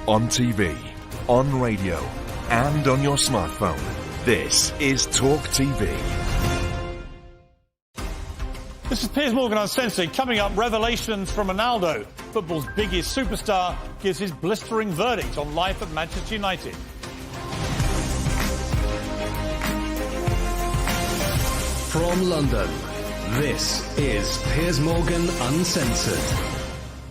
On TV, on radio, and on your smartphone. This is Talk TV. This is Piers Morgan Uncensored. Coming up, revelations from Ronaldo. Football's biggest superstar gives his blistering verdict on life at Manchester United. From London, this is Piers Morgan Uncensored.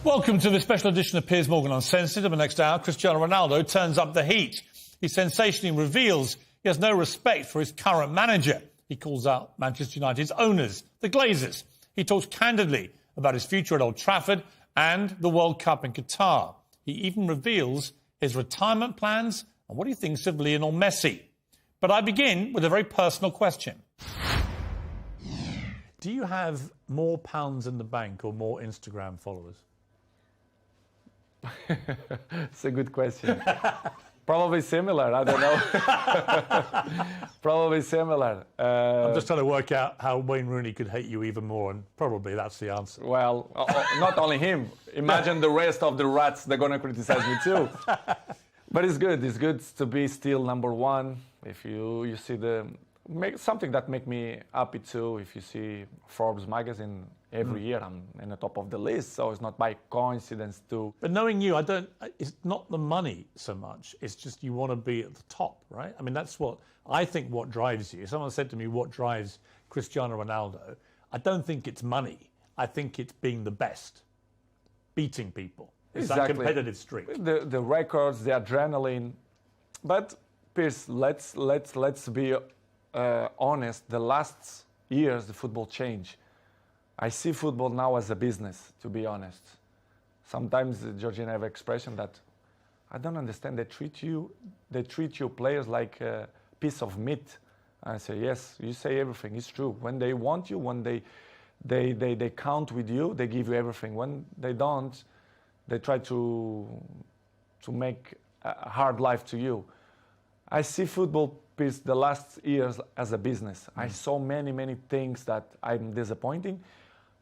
Welcome to this special edition of Piers Morgan Uncensored. In the next hour, Cristiano Ronaldo turns up the heat. He sensationally reveals he has no respect for his current manager. He calls out Manchester United's owners, the Glazers. He talks candidly about his future at Old Trafford and the World Cup in Qatar. He even reveals his retirement plans and what he thinks of Lionel Messi. But I begin with a very personal question. Do you have more pounds in the bank or more Instagram followers? It's a good question. Probably similar. I don't know. Probably similar. I'm just trying to work out how Wayne Rooney could hate you even more, and probably that's the answer. Well, not only him. Imagine the rest of the rats. They're going to criticize me too. But it's good. It's good to be still number one. If you see something that make me happy too. If you see Forbes magazine every year, I'm in the top of the list. So it's not by coincidence too. But knowing you, it's not the money so much. It's just you want to be at the top, right? I mean, that's what I think what drives you. Someone said to me, what drives Cristiano Ronaldo? I don't think it's money. I think it's being the best, beating people. It's that competitive streak. The records, the adrenaline. But Piers, let's be honest. The last years, the football changed. I see football now as a business, to be honest. Sometimes Georgina have an expression that I don't understand. They treat you players like a piece of meat. I say, yes, you say everything. It's true. When they want you, when they count with you, they give you everything. When they don't, they try to make a hard life to you. I see football, Piers, the last years as a business. I saw many things that I'm disappointing.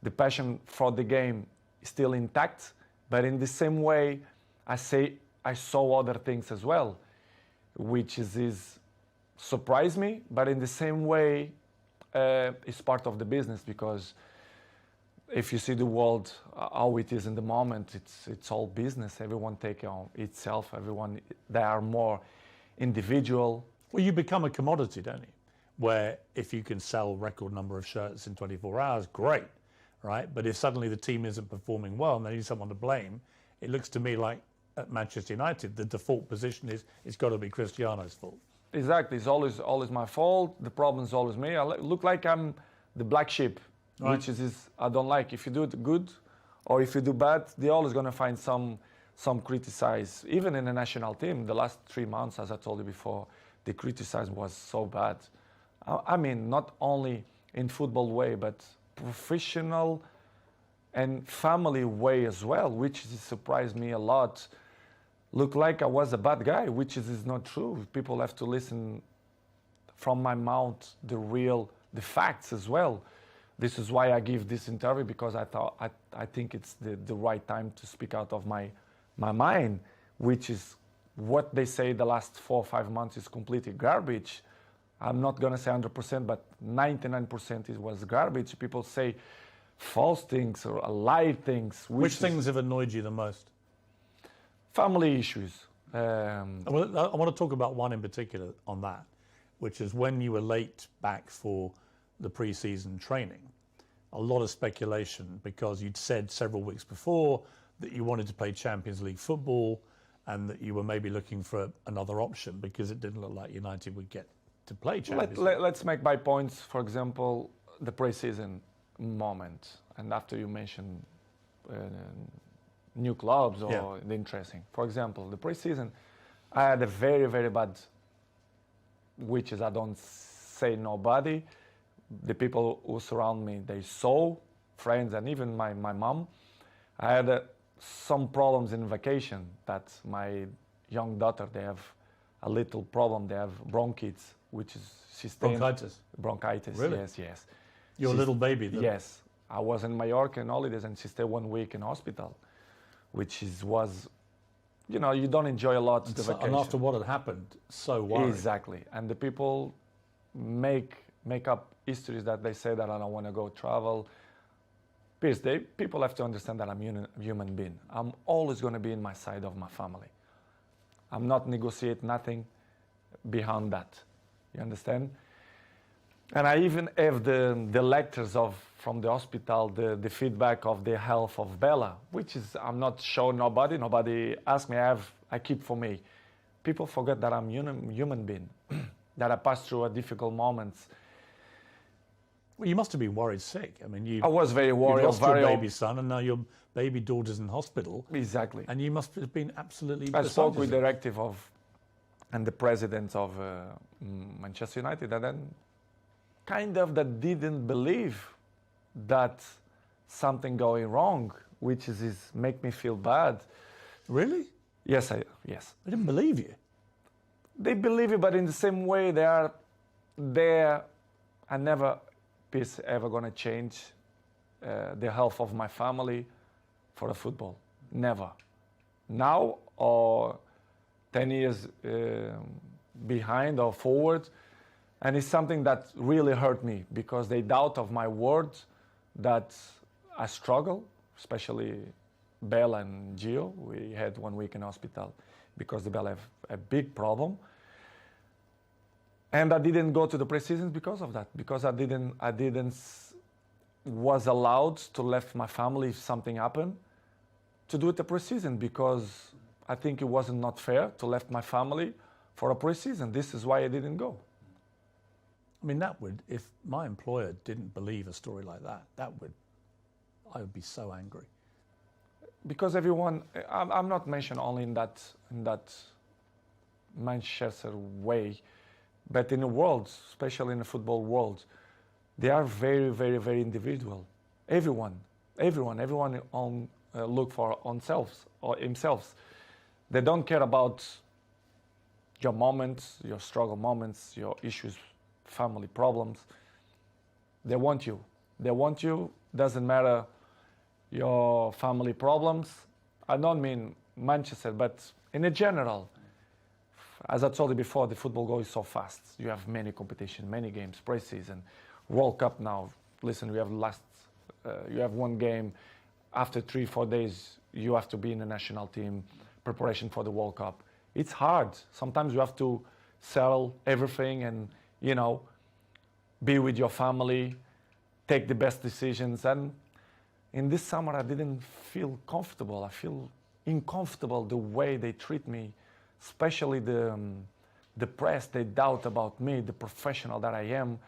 The passion for the game is still intact, but in the same way, I saw other things as well, which is surprised me, but in the same way, it's part of the business, because if you see the world how it is in the moment, it's all business. Everyone take on itself. They are more individual. Well, you become a commodity, don't you? Where if you can sell record number of shirts in 24 hours, great, right? But if suddenly the team isn't performing well and they need someone to blame, it looks to me like at Manchester United, the default position is it's got to be Cristiano's fault. Exactly. It's always my fault. The problem is always me. I look like I'm the black sheep, right, which is I don't like. If you do it good or if you do bad, they're always going to find some criticize. Even in the national team, the last 3 months, as I told you before, the criticism was so bad. I mean, not only in football way, but professional and family way as well, which surprised me a lot. Look like I was a bad guy, which is not true. People have to listen from my mouth the facts as well. This is why I give this interview, because I think it's the right time to speak out of my mind, which is what they say the last 4 or 5 months is completely garbage. I'm not going to say 100%, but 99% it was garbage. People say false things or lie things. Which things have annoyed you the most? Family issues. I want to talk about one in particular on that, which is when you were late back for the pre-season training. A lot of speculation, because you'd said several weeks before that you wanted to play Champions League football and that you were maybe looking for another option because it didn't look like United would get to play Champions League. Let's make by points, for example, the pre-season moment. And after you mentioned new clubs or the interesting. For example, the pre-season, I had a very bad, which is I don't say nobody. The people who surround me, they saw, friends and even my mom. I had some problems in vacation that my young daughter, they have a little problem. They have bronchitis, which is she's bronchitis. Bronchitis, really? Yes. Your little baby. Yes. I was in Mallorca in holidays and she stayed 1 week in hospital, which was you don't enjoy a lot the vacation. And after what had happened, so worried. Exactly. And the people make up histories that they say that I don't want to go travel. Please, people have to understand that I'm a human being. I'm always going to be in my side of my family. I'm not negotiate nothing behind that. You understand? And I even have the letters from the hospital, the feedback of the health of Bella, which is I'm not showing nobody. Nobody asked me. I keep for me. People forget that I'm human being, that I passed through a difficult moments. Well, you must have been worried sick. I mean, I was very worried. You lost your baby son, and now your baby daughter's in hospital. Exactly. And you must have been absolutely. I spoke with the directive and the president of Manchester United, and then kind of that didn't believe that something going wrong, which is make me feel bad. Really? Yes. They didn't believe you. They believe you, but in the same way, they are there. I never is ever going to change the health of my family for a football. Never. Now or 10 years behind or forward. And it's something that really hurt me because they doubt of my words that I struggle, especially Bella and Gio. We had 1 week in hospital because the Bella have a big problem. And I didn't go to the preseason because of that, because I didn't was allowed to left my family if something happened to do it the preseason, because I think it wasn't not fair to left my family for a preseason. This is why I didn't go. I mean, if my employer didn't believe a story like that, I would be so angry. Because everyone, I'm not mentioned only in that Manchester way, but in the world, especially in the football world, they are very, very, very individual. Everyone look for themselves or themselves. They don't care about your moments, your struggle moments, your issues, family problems. They want you. Doesn't matter your family problems. I don't mean Manchester, but in a general. As I told you before, the football goes so fast. You have many competition, many games, pre-season, World Cup now. Listen, we have you have one game. After 3-4 days, you have to be in the national team, preparation for the World Cup. It's hard. Sometimes you have to sell everything and, be with your family, take the best decisions. And in this summer, I didn't feel comfortable. I feel uncomfortable the way they treat me, especially the press. They doubt about me, the professional that I am.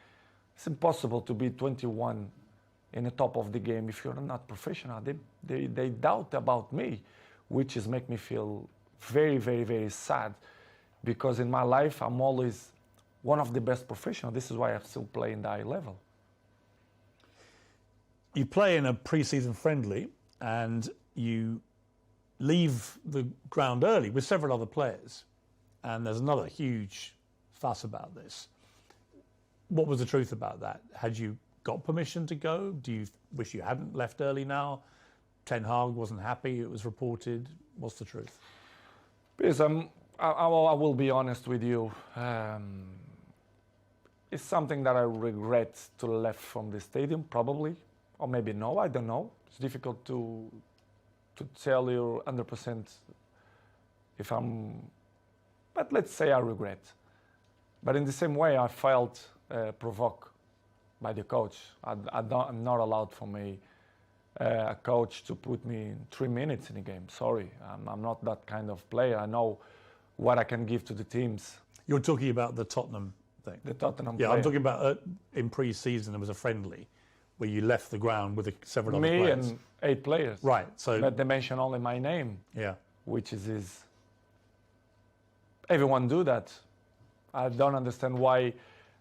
It's impossible to be 21 in the top of the game if you're not professional. They doubt about me, which is make me feel very, very, very sad, because in my life I'm always one of the best professionals. This is why I still play in the high level. You play in a pre-season friendly and you leave the ground early with several other players, and there's another huge fuss about this. What was the truth about that? Had you got permission to go? Do you wish you hadn't left early now? Ten Hag wasn't happy, it was reported. What's the truth? Because I will be honest with you. It's something that I regret to left from the stadium, probably. Or maybe no, I don't know. It's difficult to tell you 100% if but let's say I regret. But in the same way, I felt provoked by the coach. I'm not allowed for me, a coach, to put me in 3 minutes in a game. Sorry, I'm not that kind of player. I know what I can give to the teams. You're talking about the Tottenham thing? The Tottenham player. I'm talking about in pre-season there was a friendly where you left the ground with several other players. Me and 8 players. Right. So, but they mention only my name. Yeah. Which is everyone do that. I don't understand why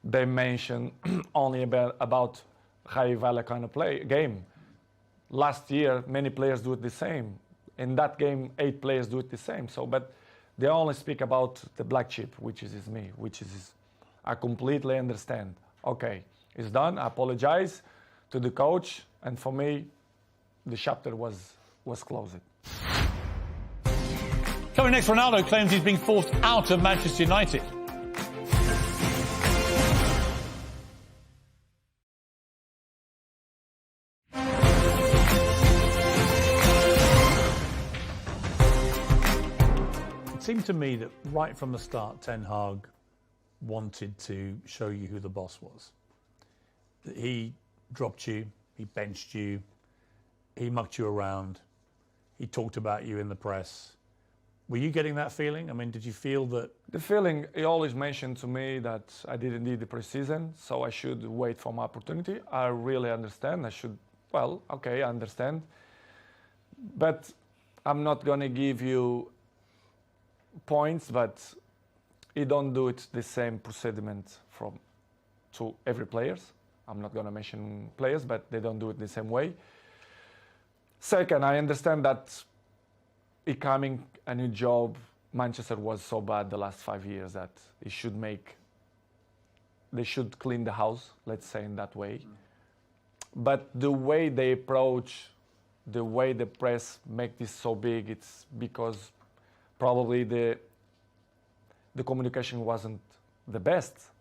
they mention only about high value kind of game. Last year, many players do it the same. In that game, 8 players do it the same. So, but they only speak about the black sheep, which is me, I completely understand. Okay, it's done. I apologize to the coach, and for me, the chapter was closed. Coming next, Ronaldo claims he's being forced out of Manchester United. It seemed to me that right from the start, Ten Hag wanted to show you who the boss was. That he dropped you, he benched you, he mucked you around, he talked about you in the press. Were you getting that feeling? I mean, did you feel that? The feeling, he always mentioned to me that I didn't need the preseason, so I should wait for my opportunity. I really understand. I understand. But I'm not going to give you points, but he don't do it the same procediment to every players. I'm not going to mention players, but they don't do it the same way. Second, I understand that becoming a new job, Manchester was so bad the last 5 years that they should clean the house, let's say in that way. But the way they approach, the way the press make this so big, it's because probably the communication wasn't the best.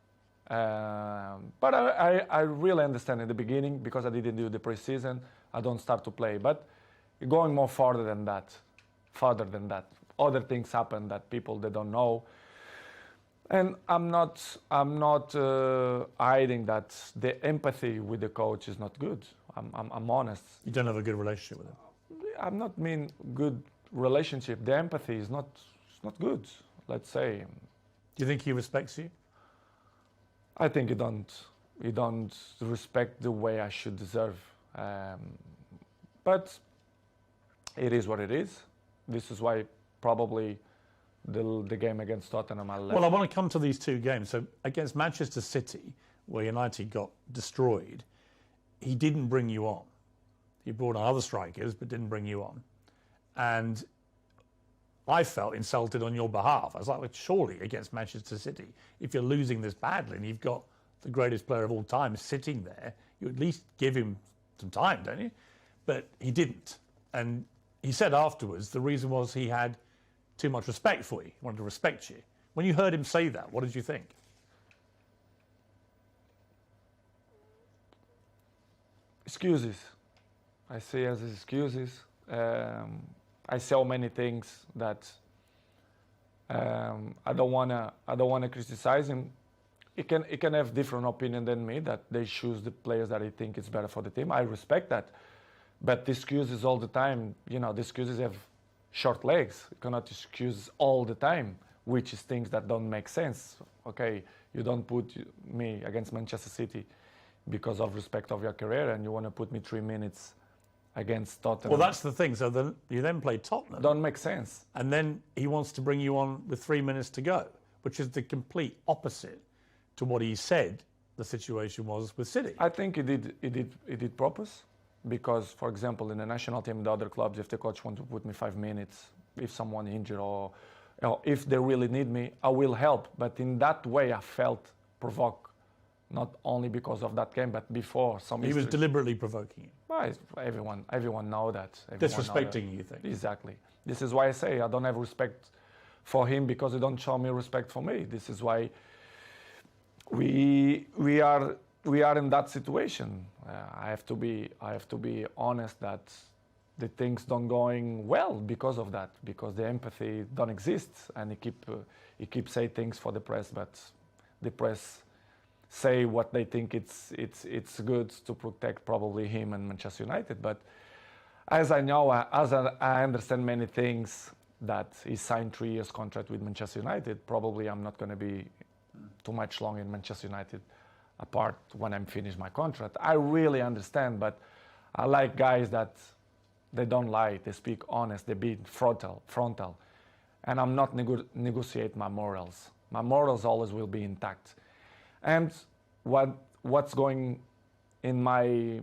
But I really understand in the beginning, because I didn't do the preseason, I don't start to play. But going more further than that, other things happen that they don't know. And I'm not hiding that the empathy with the coach is not good. I'm honest. You don't have a good relationship with him? I'm not mean good relationship. The empathy is not good, let's say. Do you think he respects you? I think he don't respect the way I should deserve. But it is what it is. This is why probably the game against Tottenham I left. Well, I want to come to these two games. So against Manchester City, where United got destroyed, he didn't bring you on. He brought on other strikers, but didn't bring you on. And I felt insulted on your behalf. I was like, well, surely against Manchester City, if you're losing this badly and you've got the greatest player of all time sitting there, you at least give him some time, don't you? But he didn't. And he said afterwards the reason was he had too much respect for you. He wanted to respect you. When you heard him say that, what did you think? Excuses. I see as excuses. I say many things that I don't wanna criticize him. He can have different opinion than me, that they choose the players that he think is better for the team. I respect that. But the excuses all the time, the excuses have short legs. You cannot excuse all the time, which is things that don't make sense. Okay, you don't put me against Manchester City because of respect of your career, and you want to put me 3 minutes against Tottenham. Well, that's the thing. So then you then play Tottenham. Don't make sense. And then he wants to bring you on with 3 minutes to go, which is the complete opposite to what he said the situation was with City. I think he did purpose. Because, for example, in the national team, the other clubs, if the coach wants to put me 5 minutes, if someone injured or if they really need me, I will help. But in that way, I felt provoked, not only because of that game, but before some. He was deliberately provoking you. Well, everyone know that. Disrespecting you, you think? Exactly. This is why I say I don't have respect for him, because he don't show me respect for me. This is why we are in that situation. I have to be honest that the things don't going well because of that, because the empathy don't exist, and he keep saying things for the press, but the press say what they think it's good to protect probably him and Manchester United. But as I know, I understand many things, that he signed 3 years contract with Manchester United. Probably I'm not going to be too much long in Manchester United, apart when I'm finished my contract. I really understand, but I like guys that they don't lie, they speak honest, they be frontal. And I'm not negotiate my morals. My morals always will be intact. And what's going in my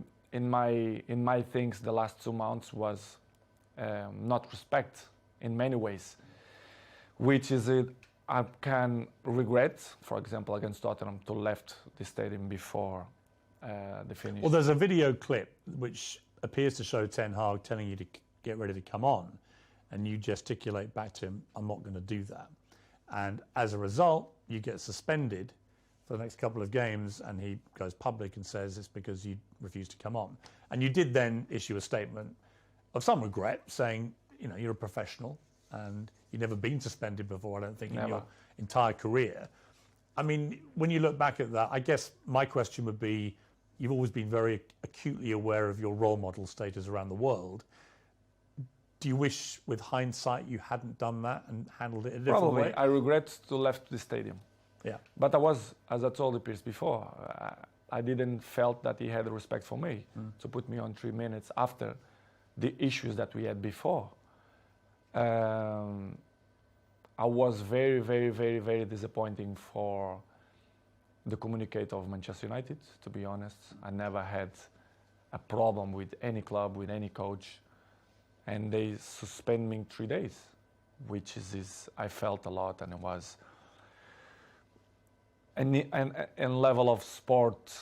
things the last 2 months was not respect in many ways, which is it. I can regret, for example, against Tottenham, to left the stadium before the finish. Well, there's a video clip which appears to show Ten Hag telling you to get ready to come on, and you gesticulate back to him, I'm not going to do that. And as a result, you get suspended for the next couple of games, and he goes public and says it's because you refused to come on. And you did then issue a statement of some regret, saying, you know, you're a professional and you've never been suspended before, I don't think, in your entire career. I mean, when you look back at that, I guess my question would be, you've always been very acutely aware of your role model status around the world. Do you wish, with hindsight, you hadn't done that and handled it a different way? Probably. I regret to left the stadium. Yeah. But I was, as I told the Piers before, I didn't felt that he had respect for me to put me on 3 minutes after the issues that we had before. I was very, very, very, very disappointing for the communicator of Manchester United, to be honest. I never had a problem with any club, with any coach. And they suspend me 3 days, which is I felt a lot, and it was and level of sport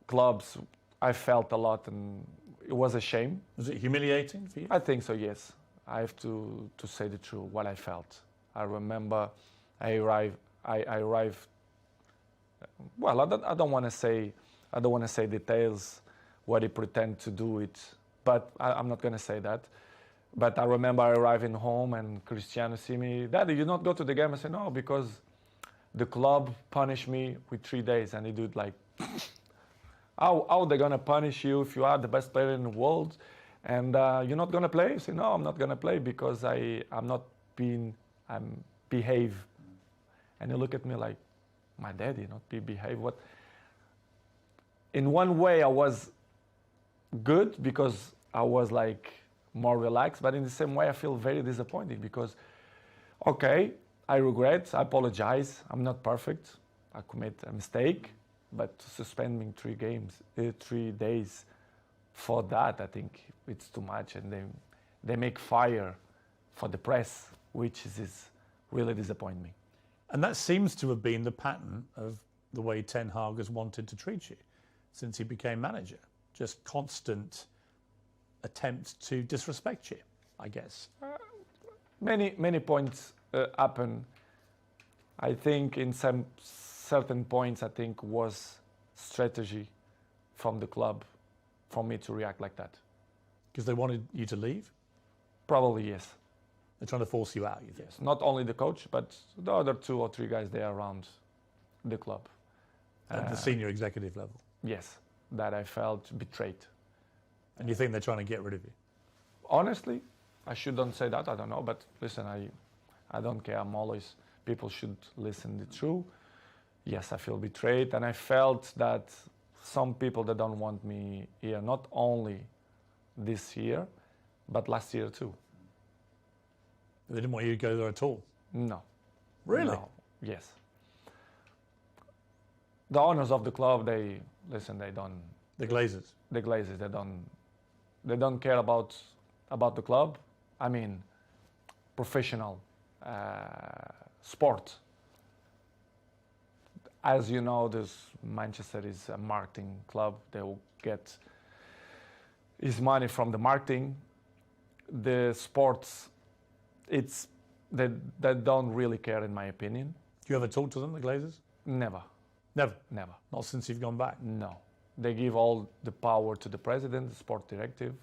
clubs, I felt a lot, and it was a shame. Was it humiliating for you? I think so, yes. I have to say the truth, what I felt. I remember I arrived. Well, I don't want to say details what he pretend to do it, but I'm not going to say that. But I remember arriving home and Cristiano see me, Daddy, you not go to the game? I said, no, because the club punished me with 3 days. And he do it like, how they going to punish you if you are the best player in the world and you're not going to play? I said, no, I'm not going to play because I'm behave. And he look at me like, my daddy, not behave. What? In one way, I was good because I was like more relaxed, but in the same way, I feel very disappointed because, okay, I regret, I apologize, I'm not perfect, I commit a mistake, but to suspend me 3 days for that, I think it's too much, and they make fire for the press, which is really disappoint me. And that seems to have been the pattern of the way Ten Hag has wanted to treat you since he became manager. Just constant attempts to disrespect you, I guess. Many points happen. I think in some certain points, I think was strategy from the club for me to react like that. Because they wanted you to leave? Probably, yes. They're trying to force you out, you think? Yes. Not only the coach, but the other 2 or 3 guys there around the club. At the senior executive level? Yes, that I felt betrayed. And you think they're trying to get rid of you? Honestly, I shouldn't say that, I don't know, but listen, I don't care, I'm always, people should listen the truth. Yes, I feel betrayed, and I felt that some people that don't want me here, not only this year, but last year too. They didn't want you to go there at all? No. Really? No. Yes. The owners of the club, they don't. The Glazers? The Glazers, they don't care about the club. I mean, professional sport. As you know, Manchester is a marketing club. They will get his money from the marketing. The sports, they don't really care, in my opinion. Do you ever talk to them, the Glazers? Never. Never? Never. Not since you've gone back? No. They give all the power to the president, the sport directive.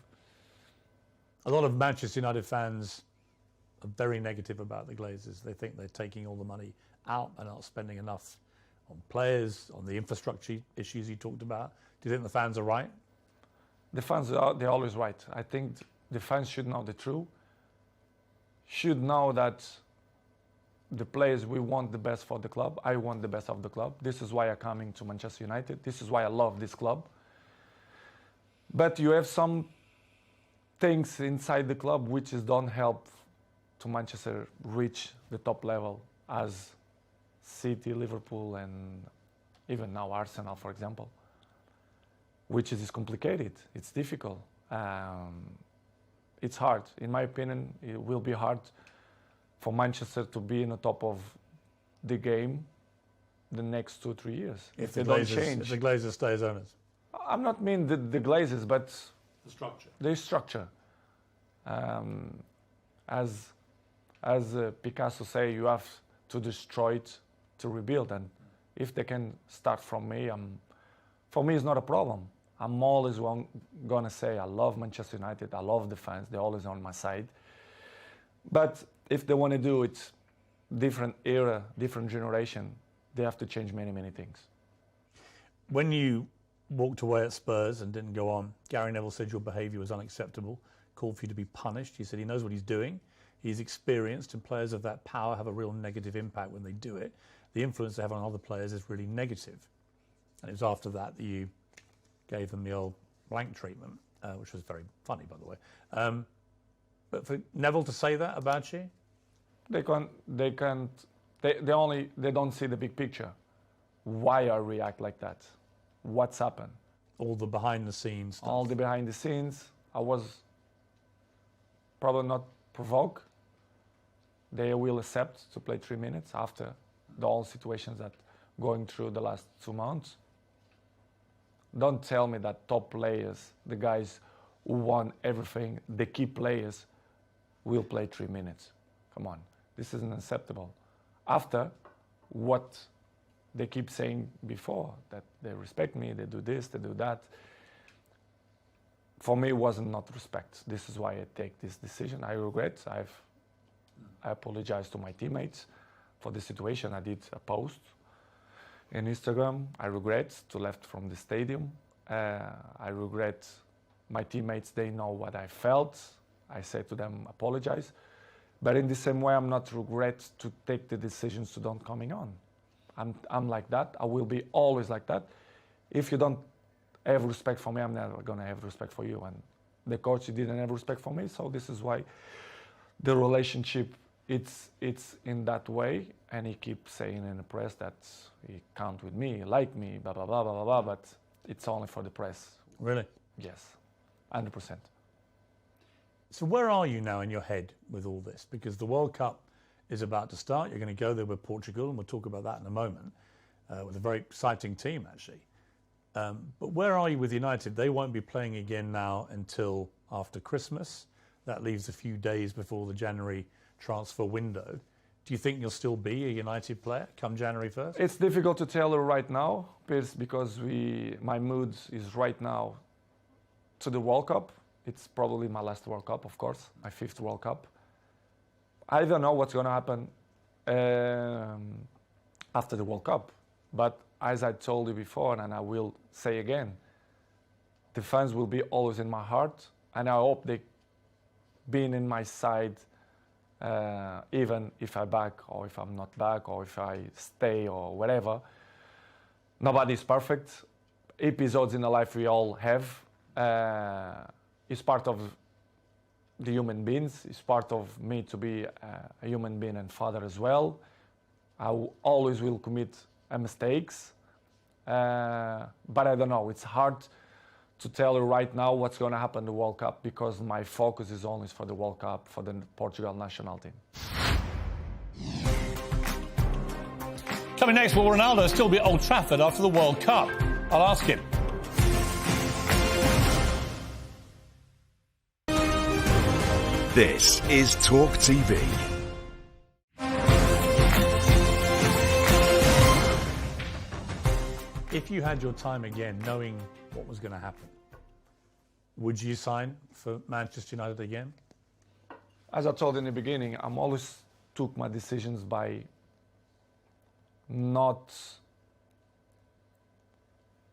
A lot of Manchester United fans are very negative about the Glazers. They think they're taking all the money out and not spending enough on players, on the infrastructure issues you talked about. Do you think the fans are right? The fans, they're always right. I think the fans should know the truth, should know that the players, we want the best for the club. I want the best of the club. This is why I'm coming to Manchester United. This is why I love this club. But you have some things inside the club which don't help to Manchester reach the top level as City, Liverpool, and even now Arsenal, for example, which is complicated. It's difficult. It's hard. In my opinion, it will be hard for Manchester to be in the top of the game the next 2-3 years. If they don't change. If the Glazers stay as owners. I'm not mean the Glazers, but the structure. the structure. As Picasso say, you have to destroy it to rebuild. And if they can start from me, for me it's not a problem. I'm always gonna say I love Manchester United. I love the fans. They're always on my side. But if they want to do it, different era, different generation, they have to change many, many things. When you walked away at Spurs and didn't go on, Gary Neville said your behaviour was unacceptable, called for you to be punished. He said he knows what he's doing. He's experienced, and players of that power have a real negative impact when they do it. The influence they have on other players is really negative. And it was after that that you gave them the old blank treatment, which was very funny, by the way. But for Neville to say that about you? They don't see the big picture. Why I react like that? What's happened? All the behind the scenes stuff. All the behind the scenes. I was probably not provoked. They will accept to play 3 minutes after the whole situations that going through the last 2 months. Don't tell me that top players, the guys who won everything, the key players, will play 3 minutes. Come on, this isn't acceptable. After what they keep saying before, that they respect me, they do this, they do that. For me, it wasn't not respect. This is why I take this decision. I regret. I apologize to my teammates for the situation. I did a post in Instagram. I regret to left from the stadium. I regret my teammates. They know what I felt. I say to them, apologize. But in the same way, I'm not regret to take the decisions to don't coming on. I'm like that. I will be always like that. If you don't have respect for me, I'm never gonna have respect for you. And the coach didn't have respect for me, so this is why the relationship it's in that way. And he keeps saying in the press that he can't with me, like me, blah blah blah blah blah. But it's only for the press. Really? Yes, 100%. So where are you now in your head with all this? Because the World Cup is about to start. You're going to go there with Portugal, and we'll talk about that in a moment, with a very exciting team, actually. But where are you with United? They won't be playing again now until after Christmas. That leaves a few days before the January transfer window. Do you think you'll still be a United player come January 1st? It's difficult to tell right now, because my mood is right now to the World Cup. It's probably my last World Cup, of course, my 5th World Cup. I don't know what's going to happen after the World Cup. But as I told you before, and I will say again, the fans will be always in my heart. And I hope they being in my side, even if I'm back or if I'm not back or if I stay or whatever. Nobody's perfect. Episodes in the life we all have. It's part of the human beings. It's part of me to be a human being and father as well. I always will commit mistakes, but I don't know. It's hard to tell you right now what's going to happen in the World Cup because my focus is always for the World Cup, for the Portugal national team. Coming next, will Ronaldo still be at Old Trafford after the World Cup? I'll ask him. This is Talk TV. If you had your time again, knowing what was going to happen, would you sign for Manchester United again? As I told in the beginning, I'm always took my decisions by not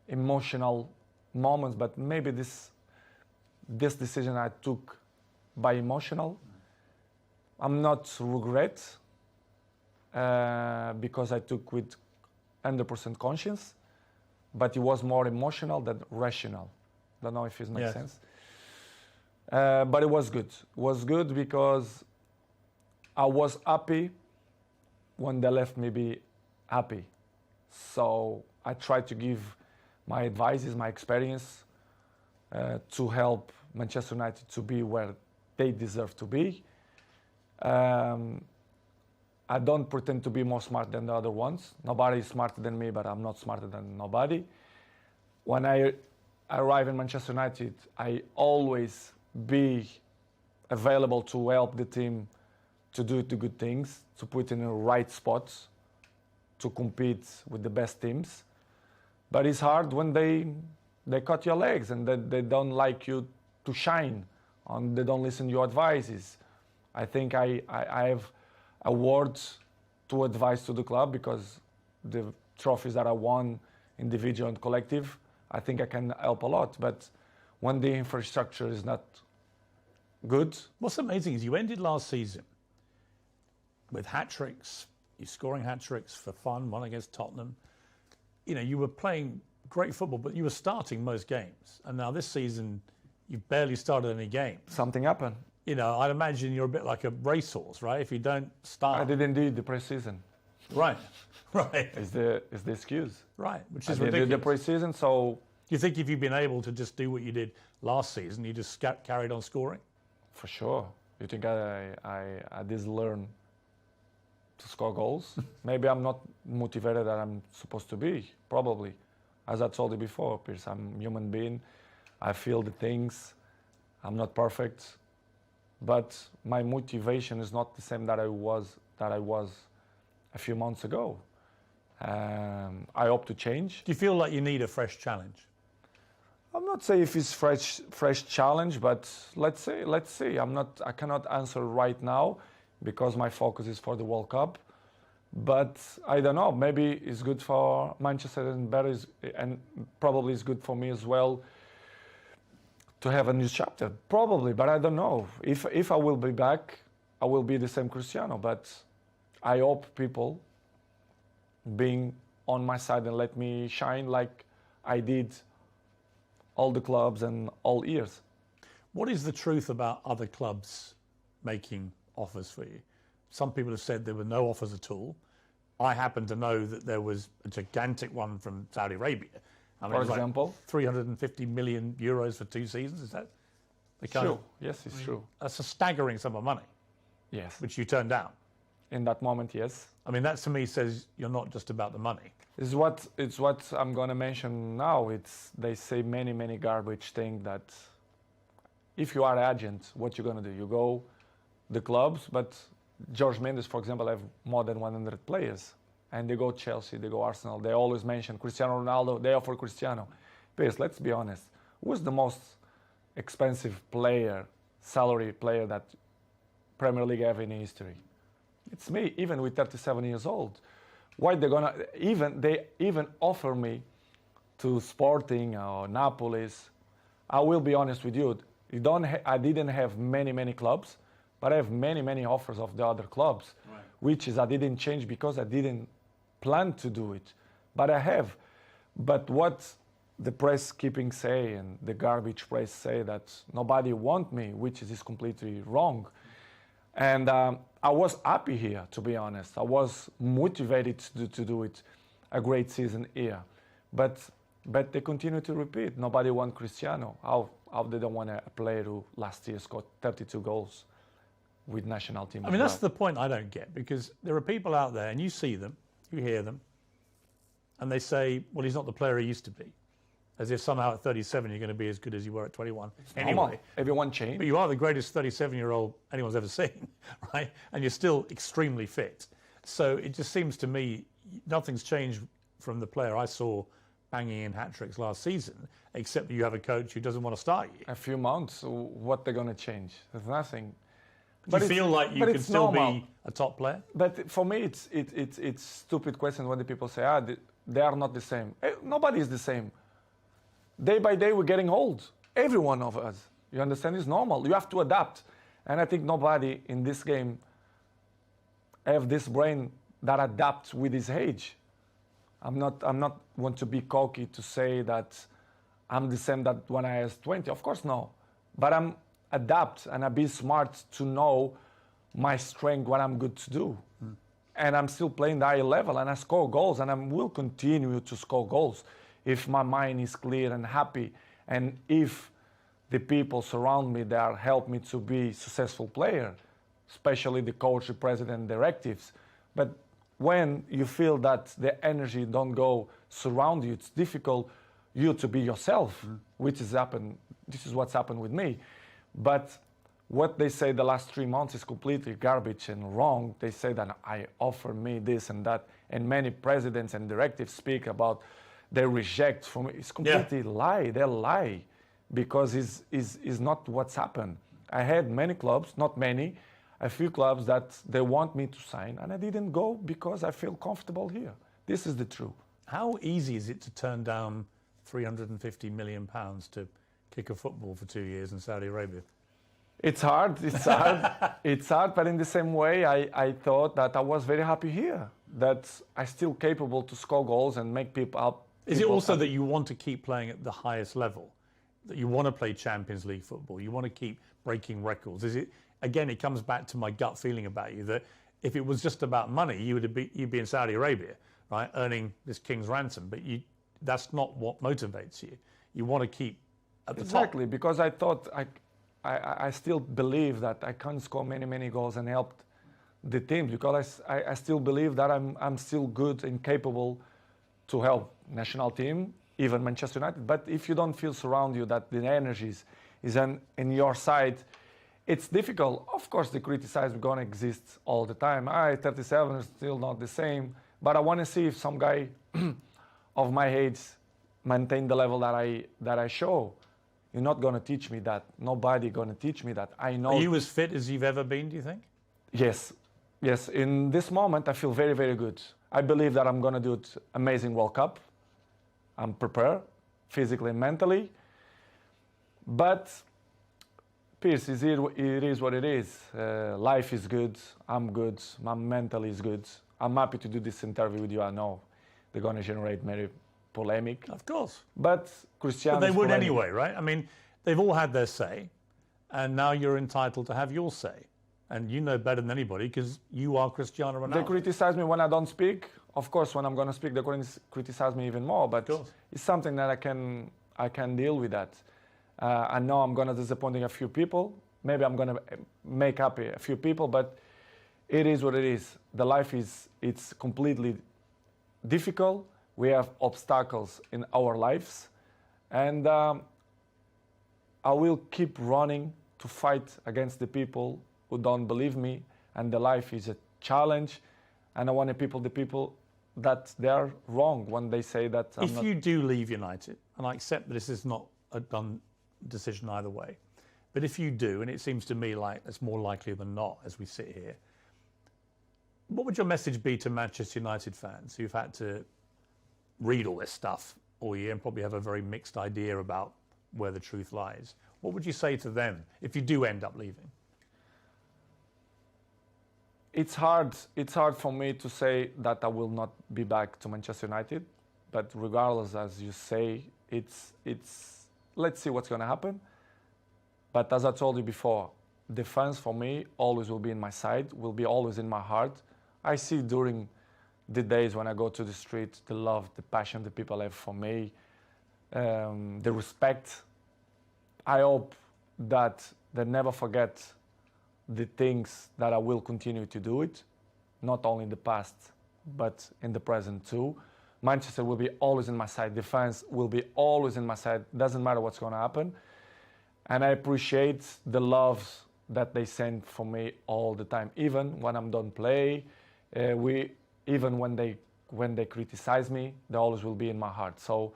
emotional moments, but maybe this decision I took by emotional. I'm not regret because I took with 100% conscience, but it was more emotional than rational. Don't know if it makes sense. But it was good. It was good because I was happy when they left me be happy. So I tried to give my advices, my experience to help Manchester United to be where they deserve to be. I don't pretend to be more smart than the other ones. Nobody is smarter than me, but I'm not smarter than nobody. When I arrive in Manchester United, I always be available to help the team to do the good things, to put in the right spots, to compete with the best teams. But it's hard when they cut your legs and they don't like you to shine, and they don't listen to your advices. I think I have a word to advise to the club, because the trophies that I won, individual and collective, I think I can help a lot. But when the infrastructure is not good. What's amazing is you ended last season with hat-tricks. You're scoring hat-tricks for fun, one against Tottenham. You know, you were playing great football, but you were starting most games. And now this season, you've barely started any games. Something happened. You know, I'd imagine you're a bit like a racehorse, right? If you don't start... I didn't do the pre-season. Right, right. Is the excuse. Right, which is I ridiculous. did the pre-season, so... Do you think if you'd been able to just do what you did last season, you just carried on scoring? For sure. You think I did learn to score goals? Maybe I'm not motivated that I'm supposed to be, probably. As I told you before, Piers, I'm a human being. I feel the things. I'm not perfect. But my motivation is not the same that I was a few months ago. I hope to change. Do you feel like you need a fresh challenge? I'm not saying if it's fresh challenge, but let's see. I cannot answer right now because my focus is for the World Cup. But I don't know. Maybe it's good for Manchester and probably it's good for me as well to have a new chapter. Probably, but I don't know. If I will be back, I will be the same Cristiano. But I hope people being on my side and let me shine like I did all the clubs and all years. What is the truth about other clubs making offers for you? Some people have said there were no offers at all. I happen to know that there was a gigantic one from Saudi Arabia. I mean, for example? like 350 million euros for 2 seasons, is that the kind True. Yes, it's true. That's a staggering sum of money. Yes. Which you turned down. In that moment, yes. I mean, that to me says you're not just about the money. It's what I'm going to mention now. They say many garbage things that if you are agent, what you're going to do? You go the clubs, but George Mendes, for example, have more than 100 players. And they go Chelsea, they go Arsenal. They always mention Cristiano Ronaldo. They offer Cristiano. Please, let's be honest. Who's the most expensive player, salary player that Premier League have in history? It's me, even with 37 years old. Why they even offer me to Sporting or Napolis? I will be honest with you. I didn't have many clubs, but I have many offers of the other clubs, right. Which is I didn't change because I didn't plan to do it, but I have. But what the press keeping say and the garbage press say that nobody want me, which is completely wrong. And I was happy here, to be honest. I was motivated to do it, a great season here. But they continue to repeat. Nobody want Cristiano. How they don't want a player who last year scored 32 goals with national team? I mean, that's the point I don't get, because there are people out there, and you see them, you hear them, and they say, well, he's not the player he used to be. As if somehow at 37 you're going to be as good as you were at 21. Anyway, everyone changed. But you are the greatest 37-year-old anyone's ever seen, right? And you're still extremely fit. So it just seems to me nothing's changed from the player I saw banging in hat-tricks last season, except that you have a coach who doesn't want to start you. A few months, what they're going to change? There's nothing. Do you feel like you can still be a top player? But for me, it's stupid question when the people say, they are not the same. Nobody is the same. Day by day, we're getting old. Every one of us. You understand? It's normal. You have to adapt. And I think nobody in this game have this brain that adapts with his age. I'm not want to be cocky to say that I'm the same that when I was 20. Of course, no. But I'm adapt and I be smart to know my strength, what I'm good to do. And I'm still playing the high level and I score goals and I will continue to score goals if my mind is clear and happy, and if the people surround me that help me to be a successful player, especially the coach, the president, directives. But when you feel that the energy don't go surround you, it's difficult you to be yourself, which has happened. This is what's happened with me. But what they say the last 3 months is completely garbage and wrong. They say that I offer me this and that, and many presidents and directives speak about they reject from it's completely lie. They lie because is not what's happened. I had many clubs, not many, a few clubs that they want me to sign, and I didn't go because I feel comfortable here. This is the truth. How easy is it to turn down £350 million to kick a football for 2 years in Saudi Arabia? It's hard. It's hard. It's hard, but in the same way, I thought that I was very happy here, that I'm still capable to score goals and make people up. Is it also that you want to keep playing at the highest level? That you want to play Champions League football? You want to keep breaking records? Is it, again, it comes back to my gut feeling about you, that if it was just about money, you'd be in Saudi Arabia, right, earning this king's ransom, but that's not what motivates you. You want to keep at the top. Exactly, because I thought I still believe that I can score many goals and help the team, because I still believe that I'm still good and capable to help national team, even Manchester United. But if you don't feel surround you that the energies is in your side, it's difficult. Of course, the criticism going to exist all the time. 37 is still not the same, but I want to see if some guy of my age maintain the level that I show. You're not going to teach me that. Nobody going to teach me that. I know. Are you as fit as you've ever been, do you think? Yes. In this moment, I feel very good. I believe that I'm going to do it amazing World Cup. I'm prepared, physically and mentally. But, Piers, it is what it is. Life is good. I'm good. My mental is good. I'm happy to do this interview with you. I know they're going to generate many polemic. Of course. But Cristiano. But they would anyway, right? I mean, they've all had their say, and now you're entitled to have your say. And you know better than anybody because you are Cristiano Ronaldo. They criticize me when I don't speak. Of course, when I'm going to speak, they're going to criticize me even more. But it's something that I can deal with that. I know I'm going to disappoint a few people. Maybe I'm going to make happy a few people, but it is what it is. The life it's completely difficult. We have obstacles in our lives, and I will keep running to fight against the people who don't believe me, and the life is a challenge, and I want the people that they are wrong when they say that if you do leave United, and I accept that this is not a done decision either way, but if you do, and it seems to me like it's more likely than not as we sit here, what would your message be to Manchester United fans who've had to read all this stuff all year and probably have a very mixed idea about where the truth lies? What would you say to them if you do end up leaving? It's hard for me to say that I will not be back to Manchester United, but regardless, as you say, it's let's see what's going to happen. But as I told you before, the fans for me always will be in my side, will be always in my heart. I see during the days when I go to the street, the love, the passion the people have for me, the respect. I hope that they never forget the things that I will continue to do it, not only in the past, but in the present too. Manchester will be always in my side. The fans will be always in my side. Doesn't matter what's going to happen. And I appreciate the love that they send for me all the time, even when I'm done play. Even when they criticize me, they always will be in my heart. So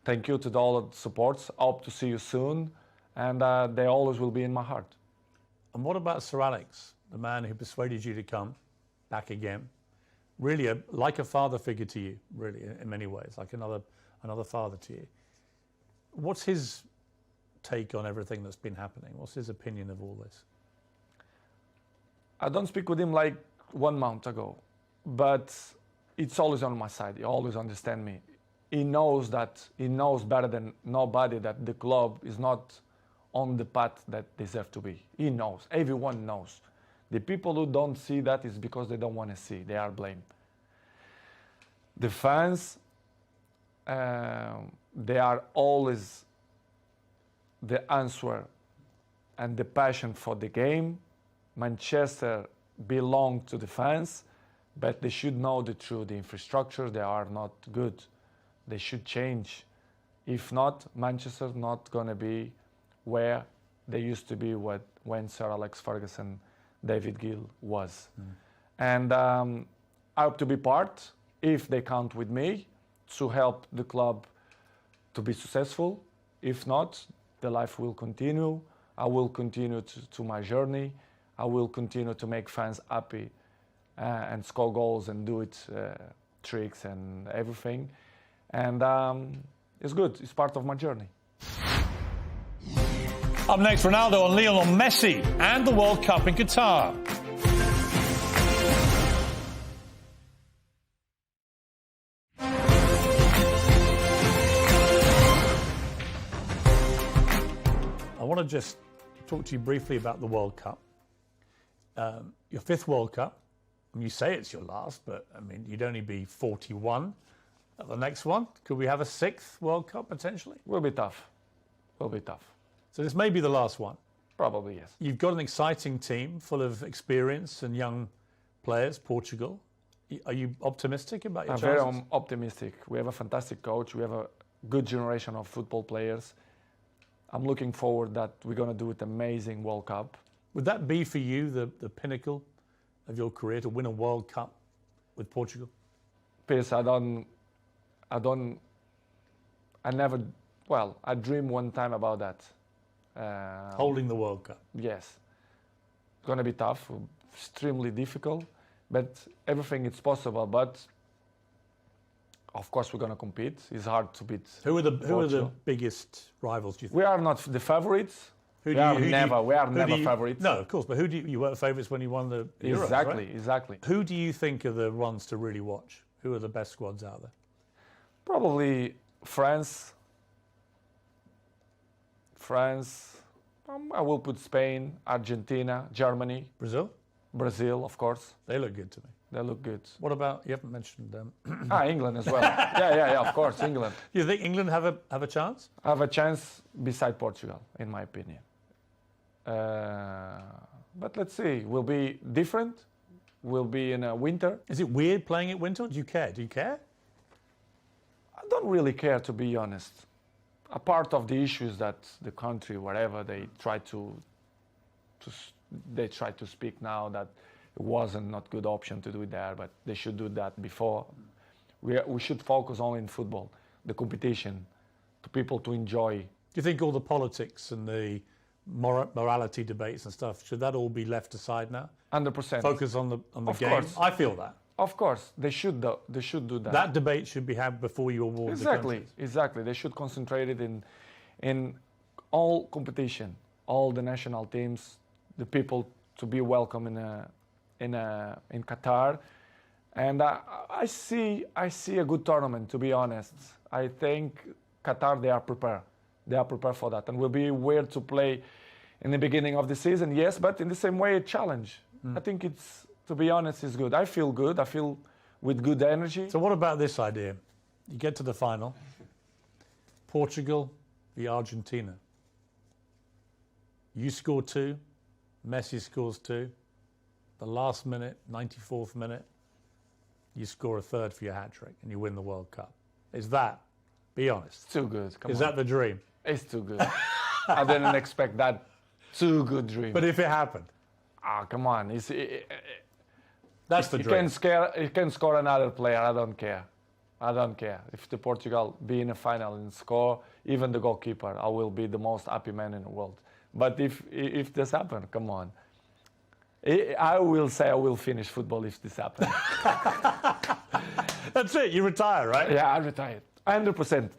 thank you to all the supports. I hope to see you soon. And they always will be in my heart. And what about Sir Alex, the man who persuaded you to come back again? Really, like a father figure to you, really, in many ways, like another father to you. What's his take on everything that's been happening? What's his opinion of all this? I don't speak with him like 1 month ago, but it's always on my side. He always understands me. He knows better than nobody that the club is not on the path that deserve to be. He knows. Everyone knows. The people who don't see that is because they don't want to see. They are blamed. The fans, they are always the answer and the passion for the game. Manchester belongs to the fans, but they should know the truth. The infrastructure, they are not good. They should change. If not, Manchester's not going to be where they used to be when Sir Alex Ferguson, David Gill was. And I hope to be part, if they count with me, to help the club to be successful. If not, the life will continue. I will continue to my journey. I will continue to make fans happy and score goals and do it tricks and everything. And it's good. It's part of my journey. Up next, Ronaldo and Lionel Messi and the World Cup in Qatar. I want to just talk to you briefly about the World Cup. Your fifth World Cup. And you say it's your last, but I mean, you'd only be 41 at the next one. Could we have a sixth World Cup potentially? Will be tough. Will be tough. So this may be the last one. Probably, yes. You've got an exciting team full of experience and young players, Portugal. Are you optimistic about your I'm chances? very optimistic. We have a fantastic coach. We have a good generation of football players. I'm looking forward that we're going to do an amazing World Cup. Would that be for you the pinnacle of your career, to win a World Cup with Portugal? Piers, I dreamed one time about that. Holding the World Cup. Yes. It's going to be tough, extremely difficult, but everything is possible. But of course, we're going to compete. It's hard to beat. Who are the biggest rivals, do you think? We are not the favorites. We are never favorites. No, of course, but you weren't favourites when you won the Euros, Exactly, right? exactly. Who do you think are the ones to really watch? Who are the best squads out there? Probably France. I will put Spain, Argentina, Germany. Brazil, of course. They look good to me. They look good. What about, you haven't mentioned... England as well. yeah, of course, England. You think England have a chance? Have a chance beside Portugal, in my opinion. But let's see. We'll be different. We'll be in a winter. Is it weird playing at winter? Do you care? Do you care? I don't really care, to be honest. A part of the issues that the country, wherever they try to speak now that it wasn't not good option to do it there, but they should do that before. We should focus only in football, the competition, to people to enjoy. Do you think all the politics and the morality debates and stuff, should that all be left aside now? 100%. Focus on the Of game. course. I feel that. Of course, they should do that. That debate should be had before you award the countries. Exactly. They should concentrate it in all competition, all the national teams, the people to be welcome in Qatar, and I see a good tournament. To be honest, I think Qatar, they are prepared. They are prepared for that, and will be weird to play in the beginning of the season. Yes, but in the same way, a challenge. I think it's. To be honest, it's good. I feel good. I feel with good energy. So what about this idea? You get to the final. Portugal v Argentina. You score 2. Messi scores 2. The last minute, 94th minute, you score a third for your hat-trick and you win the World Cup. Is that, be honest. It's too good. Is that the dream? It's too good. I didn't expect that. Too good dream. But if it happened? Come on. That's the dream. You can score another player. I don't care. If the Portugal be in a final and score, even the goalkeeper, I will be the most happy man in the world. But if this happens, come on. I will say I will finish football if this happens. That's it. You retire, right? Yeah, I retired. 100%.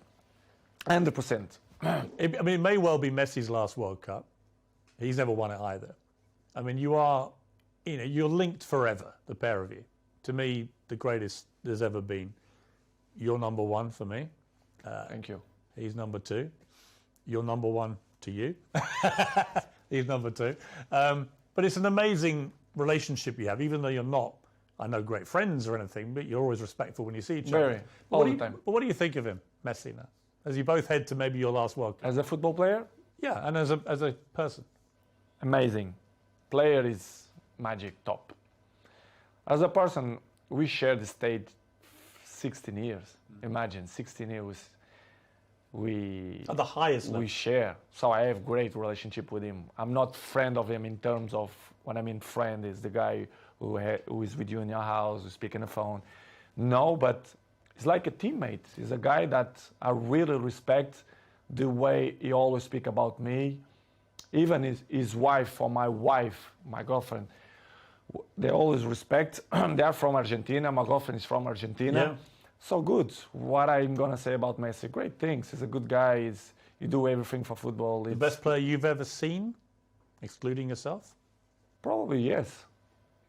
100%. I mean, it may well be Messi's last World Cup. He's never won it either. I mean, you're linked forever, the pair of you. To me, the greatest there's ever been. You're number 1 for me. Thank you. He's number 2. You're number 1 to you. He's number 2. But it's an amazing relationship you have, even though you're not, I know, great friends or anything, but you're always respectful when you see each other. All the time. But what do you think of him, Messi, now? As you both head to maybe your last World Cup? As a football player? Yeah, and as a person. Amazing. Player is magic, top. As a person, we share the stage 16 years. Imagine, 16 years. At the highest level. we share. So I have great relationship with him. I'm not friend of him in terms of, when I mean friend is the guy who is with you in your house, who speak on the phone. No, but he's like a teammate. He's a guy that I really respect the way he always speak about me. Even his wife or my wife, my girlfriend, they always respect. They are from Argentina. My girlfriend is from Argentina. Yeah. So good. What I'm going to say about Messi, great things. He's a good guy. You do everything for football. The best player you've ever seen, excluding yourself? Probably, yes.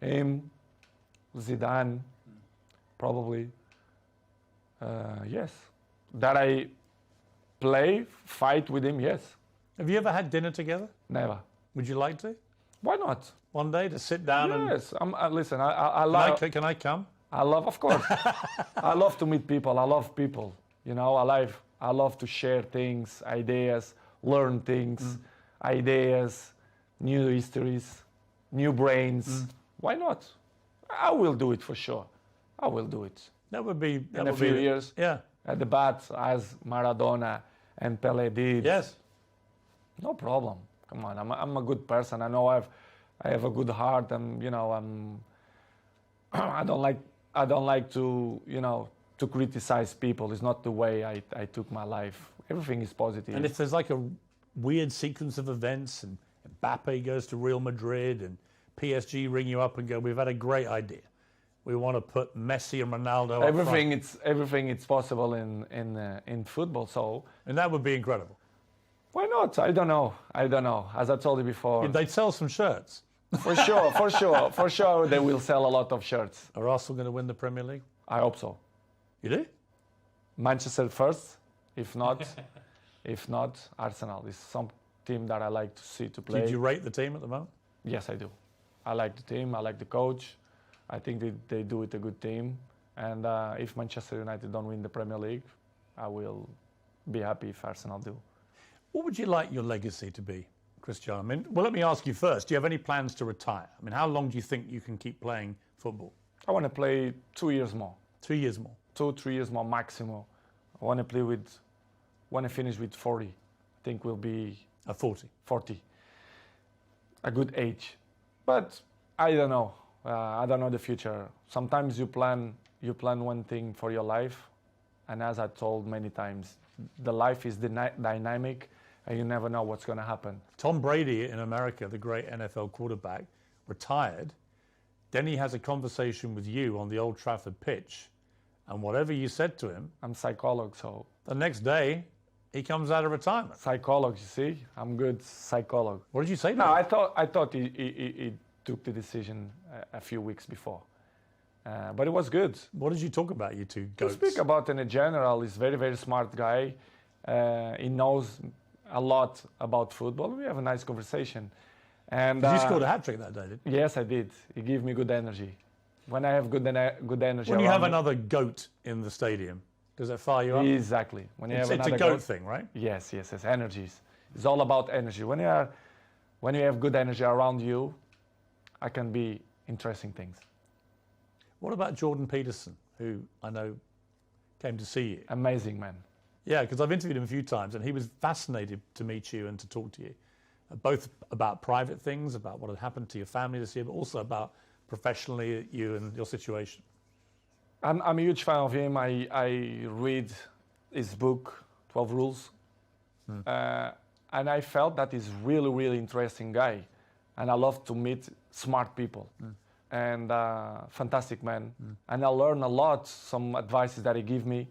Him, Zidane, probably. Yes. That I fight with him, yes. Have you ever had dinner together? Never. Would you like to? Why not? One day to sit down and... Yes. Listen, I love... Can I come? I love, of course. I love to meet people. I love people. You know, I love to share things, ideas, learn things, ideas, new histories, new brains. Why not? I will do it for sure. I will do it. That would be... In a few years. Yeah. At the bat, as Maradona and Pelé did. Yes. No problem. Come on, I'm a good person. I know I have a good heart, and you know I don't like to to criticize people. It's not the way I took my life. Everything is positive. And if there's like a weird sequence of events and Mbappe goes to Real Madrid and PSG ring you up and go, we've had a great idea. We want to put Messi and Ronaldo up front. Everything it's possible in football. So And that would be incredible. why not? I don't know. As I told you before, They'd sell some shirts. for sure, they will sell a lot of shirts. Are Arsenal going to win the Premier League? I hope so. You do? Manchester first, if not, Arsenal is some team that I like to see to play. Did you rate the team at the moment? Yes, I do. I like the team. I like the coach. I think they do it a good team. And if Manchester United don't win the Premier League, I will be happy if Arsenal do. What would you like your legacy to be, Cristiano? I mean, well, let me ask you first. Do you have any plans to retire? I mean, how long do you think you can keep playing football? I want to play 2 years more. 2 years more? 2-3 years more maximum. I want to finish with 40. I think we'll be... 40? 40. A good age. But I don't know. I don't know the future. Sometimes you plan one thing for your life, and as I told many times, the life is dynamic, and you never know what's going to happen. Tom Brady in America, the great NFL quarterback, retired. Then he has a conversation with you on the Old Trafford pitch, and whatever you said to him, I'm psychologist, so... the next day, he comes out of retirement. Psychologist, you see? I'm good psychologist. What did you say to No, him? I thought he took the decision a few weeks before. But it was good. What did you talk about, you two To goats? speak about in a general, he's very, very smart guy. He knows a lot about football. We have a nice conversation. And You scored a hat-trick that day, didn't you? yes, I did. He gave me good energy. When I have good energy When you have around me- another goat in the stadium, does that fire you up? Exactly. When you It's have a another goat thing, right? Yes, energies. It's all about energy. When you have good energy around you, I can be interesting things. What about Jordan Peterson, who I know came to see you? Amazing man. Yeah, because I've interviewed him a few times, and he was fascinated to meet you and to talk to you, both about private things, about what had happened to your family this year, but also about professionally you and your situation. I'm a huge fan of him. I read his book, 12 Rules, and I felt that he's really, really interesting guy, and I love to meet smart people. And fantastic man. And I learn a lot, some advices that he give me,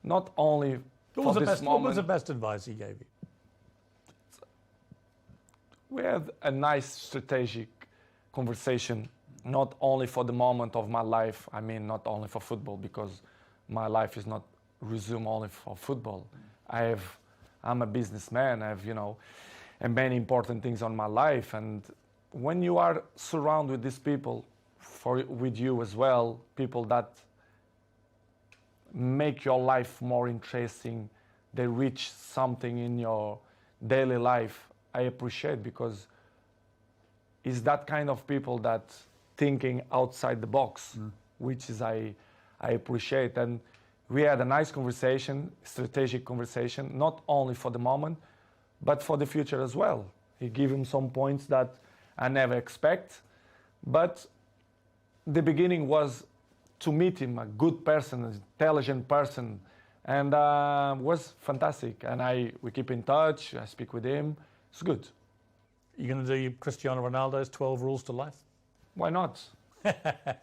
not only What for this moment. what was the best advice he gave you? We had a nice strategic conversation, not only for the moment of my life, I mean not only for football, because my life is not resumed only for football. I'm a businessman, I have, and many important things on my life, and when you are surrounded with these people, with you as well, people that make your life more interesting, they reach something in your daily life, I appreciate, because it's that kind of people that thinking outside the box, which is I appreciate. And We had a nice conversation, strategic conversation, not only for the moment, but for the future as well. He gave him some points that I never expect, but the beginning was to meet him, a good person, an intelligent person, and was fantastic. And we keep in touch, I speak with him, it's good. You're going to do Cristiano Ronaldo's 12 rules to life? Why not?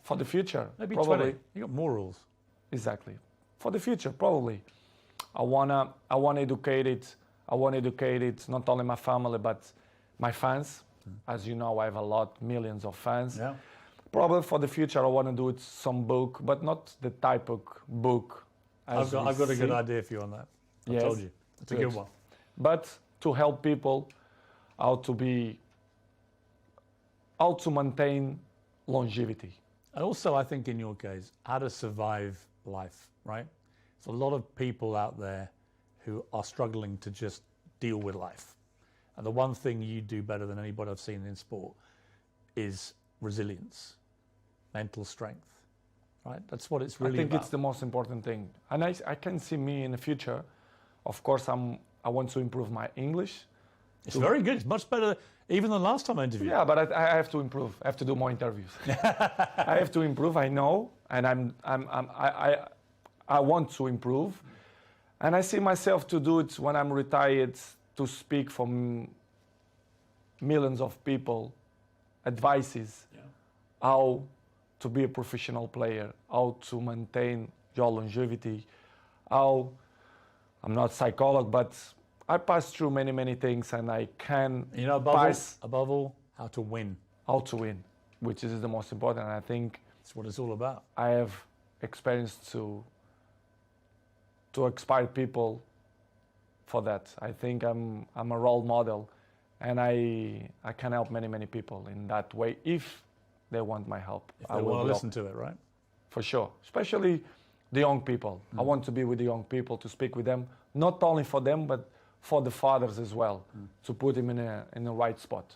For the future, Maybe probably. 20. You got more rules. Exactly. For the future, probably. I wanna educate it. I want to educate it, not only my family, but my fans. As you know, I have millions of fans. Yeah. Probably for the future, I want to do it some book, but not the type of book. I've got a good idea for you on that. I told you. It's a good one. But to help people how to maintain longevity. And also, I think in your case, how to survive life, right? There's a lot of people out there who are struggling to just deal with life. And the one thing you do better than anybody I've seen in sport is resilience, mental strength, right? That's what it's really about. I think it's the most important thing. And I can see me in the future. Of course, I want to improve my English. It's very good. It's much better even than last time I interviewed. Yeah, but I have to improve. I have to do more interviews. I have to improve. I know, and I want to improve, and I see myself to do it when I'm retired, to speak for millions of people, advices, how to be a professional player, how to maintain your longevity, how I'm not a psychologist, but I passed through many things, and I can above all, how to win. How to win, which is the most important. And I think that's what it's all about. I have experience to inspire people for that. I think I'm a role model, and I can help many people in that way if they want my help. If they want to listen to it, right? For sure, especially the young people. I want to be with the young people, to speak with them, not only for them, but for the fathers as well, to put him in the right spot.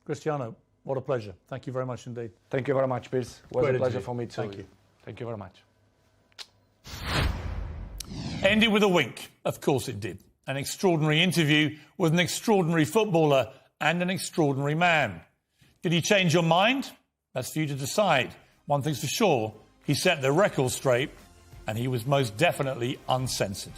Cristiano, what a pleasure. Thank you very much indeed. Thank you very much, Piers. It was Great a pleasure interview. for me too. Thank you. Thank you very much. Ended with a wink. Of course it did. An extraordinary interview with an extraordinary footballer and an extraordinary man. Did he change your mind? That's for you to decide. One thing's for sure, he set the record straight, and he was most definitely uncensored.